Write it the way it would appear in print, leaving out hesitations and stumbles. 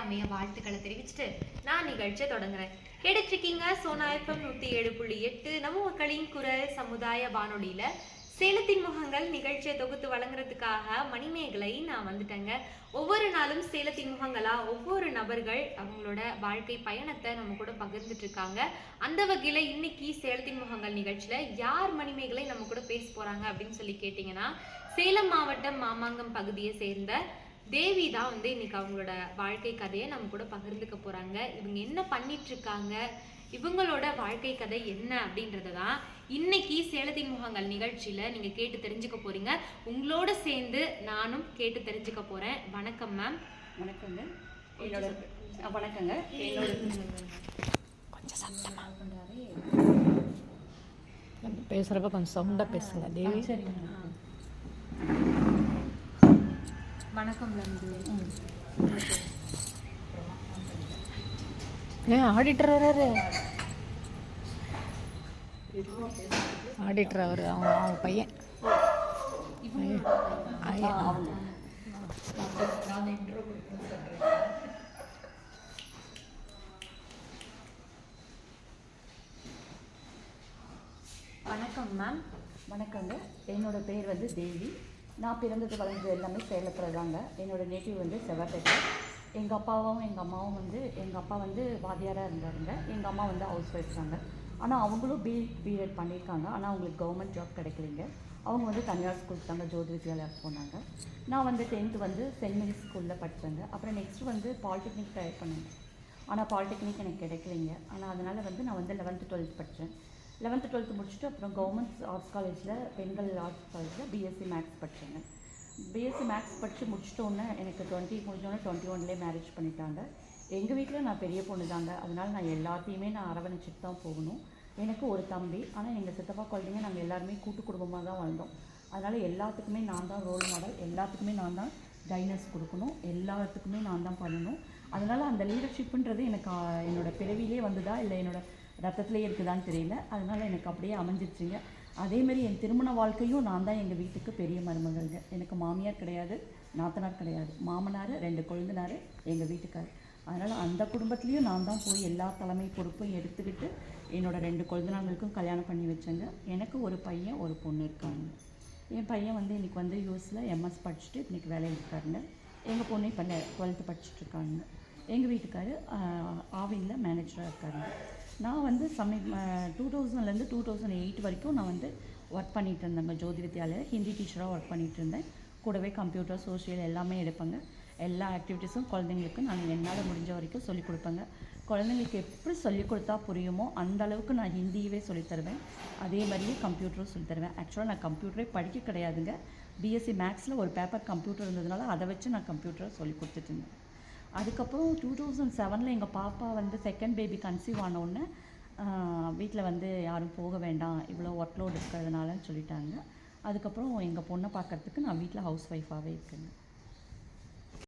அமைய வாழ்த்துக்களை தெரிவிச்சுட்டு நான் நிகழ்ச்சியை தொடங்குறேன். கேட்டுட்ருக்கீங்க சோனா FM 107.8 நம்ம மக்களின் குரல் சமுதாய வானொலியில சேலத்தின் முகங்கள் நிகழ்ச்சியை தொகுத்து வழங்குறதுக்காக மணிமேகலை நான் வந்துட்டேங்க. ஒவ்வொரு நாளும் சேலத்தின் முகங்களா ஒவ்வொரு நபர்கள் அவங்களோட வாழ்க்கை பயணத்தை நம்ம கூட பகிர்ந்துட்டு இருக்காங்க. அந்த வகையில இன்னைக்கு சேலத்தின் முகங்கள் நிகழ்ச்சியில யார் மணிமேகலை நம்ம கூட பேச போறாங்க அப்படின்னு சொல்லி கேட்டீங்கன்னா, சேலம் மாவட்டம் மாமாங்கம் பகுதியை சேர்ந்த தேவி தான் இன்னைக்கு அவங்களோட வாழ்க்கை கதையை நம்ம கூட பகிர்ந்துக்க போறாங்க. இவங்க என்ன பண்ணிட்டு இருக்காங்க, இவங்களோட வாழ்க்கை கதை என்ன அப்படின்றத தான் இன்னைக்கு சேலத்தின் முகங்கள் நிகழ்ச்சியில நீங்க கேட்டு தெரிஞ்சுக்க போறீங்க. உங்களோட சேர்ந்து நானும் கேட்டு தெரிஞ்சுக்க போறேன். வணக்கம் மேம். வணக்கங்க. வணக்கங்க. கொஞ்சம் சத்தமா பேசுறப்ப கொஞ்சம் சவுண்டா பேசுங்க தேவி. சரிங்க. வணக்கம் நன்றி. ஏன் ஆடிட்டர் வராரு? ஆடிட்டர் அவர் அவங்க பையன். வணக்கம் மேம். வணக்கங்க. என்னோட பேர் தேவி. நான் பிறந்தது வளர்ந்தது எல்லாமே சேலத்தில் தாங்க. என்னோடய நேட்டிவ் செவ்வாய்ப்பேட்டை. எங்கள் அப்பாவும் எங்கள் அம்மாவும் எங்கள் அப்பா வாத்தியாராக இருந்தாருங்க. எங்கள் அம்மா ஹவுஸ் ஒய்ஃப் தாங்க. ஆனால் அவங்களும் பிஎட் பண்ணியிருக்காங்க. ஆனால் அவங்களுக்கு கவர்மெண்ட் ஜாப் கிடைக்கலைங்க. அவங்க தனியார் ஸ்கூலுக்கு தாங்க ஜோதி வித்யாலயாவுக்கு போனாங்க. நான் 10th சென்ட் மேரிஸ் ஸ்கூலில் படித்தேங்க. அப்புறம் நெக்ஸ்ட்டு பாலிடெக்னிக் ட்ரை பண்ணேங்க. ஆனால் பாலிடெக்னிக் எனக்கு கிடைக்கலைங்க. ஆனால் அதனால் நான் 11th 12th படித்தேன். 11th 12th முடிச்சுட்டு அப்புறம் கவர்மெண்ட் ஆர்ட்ஸ் காலேஜில் பெண்கள் ஆர்ட்ஸ் காலேஜில் பிஎஸ்சி மேக்ஸ் படித்தேங்க. பிஎஸ்சி மேக்ஸ் படித்து முடிச்சிட்டோன்னே எனக்கு 20 முடிஞ்சோன்னே 21லேயே மேரேஜ் பண்ணிட்டாங்க. எங்கள் வீட்டில் நான் பெரிய பொண்ணு தாங்க. அதனால் நான் எல்லாத்தையுமே அரவணைச்சிட்டு தான் போகணும். எனக்கு ஒரு தம்பி. ஆனால் எங்கள் சித்தப்பா குழந்தைங்க நாங்கள் எல்லாருமே கூட்டு குடும்பமாக தான் வாழ்ந்தோம். அதனால் எல்லாத்துக்குமே நான் தான் ரோல் மாடல், எல்லாத்துக்குமே நான் தான் கைடன்ஸ் கொடுக்கணும், எல்லாத்துக்குமே நான் தான் பண்ணணும். அதனால் அந்த லீடர்ஷிப்புன்றது எனக்கு என்னோடய பிறவிலே வந்ததா இல்லை என்னோடய ரத்தத்துலேயே இருக்குதான்னு தெரியல. அதனால் எனக்கு அப்படியே அமைஞ்சிருச்சுங்க. அதேமாதிரி என் திருமண வாழ்க்கையும் நான் தான் எங்கள் வீட்டுக்கு பெரிய மருமகள்ங்க. எனக்கு மாமியார் கிடையாது, நாத்தனார் கிடையாது, மாமனார், 2 கொழுந்தனார், எங்கள் வீட்டுக்கார். அதனால் அந்த குடும்பத்துலேயும் நான் தான் போய் எல்லா தலைமை பொறுப்பையும் எடுத்துக்கிட்டு என்னோடய 2 கொழுந்தனார்களுக்கும் கல்யாணம் பண்ணி வச்சேங்க. எனக்கு ஒரு பையன் ஒரு பொண்ணு இருக்காங்க. என் பையன் இன்றைக்கி யூஎஸில் எம்எஸ் படிச்சுட்டு இன்றைக்கி வேலையில் இருக்காருங்க. எங்கள் பொண்ணு இப்போ 12th படிச்சுட்ருக்காங்க. எங்கள் வீட்டுக்கார் ஆவினில் மேனேஜராக இருக்காருங்க. நான் 2000லேருந்து 2008 வரைக்கும் நான் ஒர்க் பண்ணிகிட்டு இருந்தேங்க. ஜோதி வித்யாலயா ஹிந்தி டீச்சராக ஒர்க் பண்ணிகிட்டு இருந்தேன். கூடவே கம்ப்யூட்டர், சோஷியல் எல்லாமே எடுப்பேங்க. எல்லா ஆக்டிவிட்டீஸும் குழந்தைங்களுக்கு நான் என்னால் முடிஞ்ச வரைக்கும் சொல்லிக் கொடுப்பேங்க. குழந்தைங்களுக்கு எப்படி சொல்லிக் கொடுத்தா புரியுமோ அந்த அளவுக்கு நான் ஹிந்தியவே சொல்லித்தருவேன். அதே மாதிரியே கம்ப்யூட்டரும் சொல்லித்தருவேன். ஆக்சுவலாக நான் கம்ப்யூட்டரே படிக்க கிடையாதுங்க. பிஎஸ்சி மேக்ஸில் ஒரு பேப்பர் கம்ப்யூட்டர் இருந்ததுனால அதை வச்சு நான் கம்ப்யூட்டரை சொல்லி கொடுத்துட்டுருந்தேன். அதுக்கப்புறம் 2007 எங்கள் பாப்பா 2nd பேபி கன்சீவ் ஆனோடனே வீட்டில் யாரும் போக வேண்டாம், இவ்வளோ ஒர்க் லோட் இருக்கிறதுனாலன்னு சொல்லிட்டாங்க. அதுக்கப்புறம் எங்கள் பொண்ணை பார்க்குறதுக்கு நான் வீட்டில் ஹவுஸ் ஒய்ஃபாகவே இருக்கேங்க.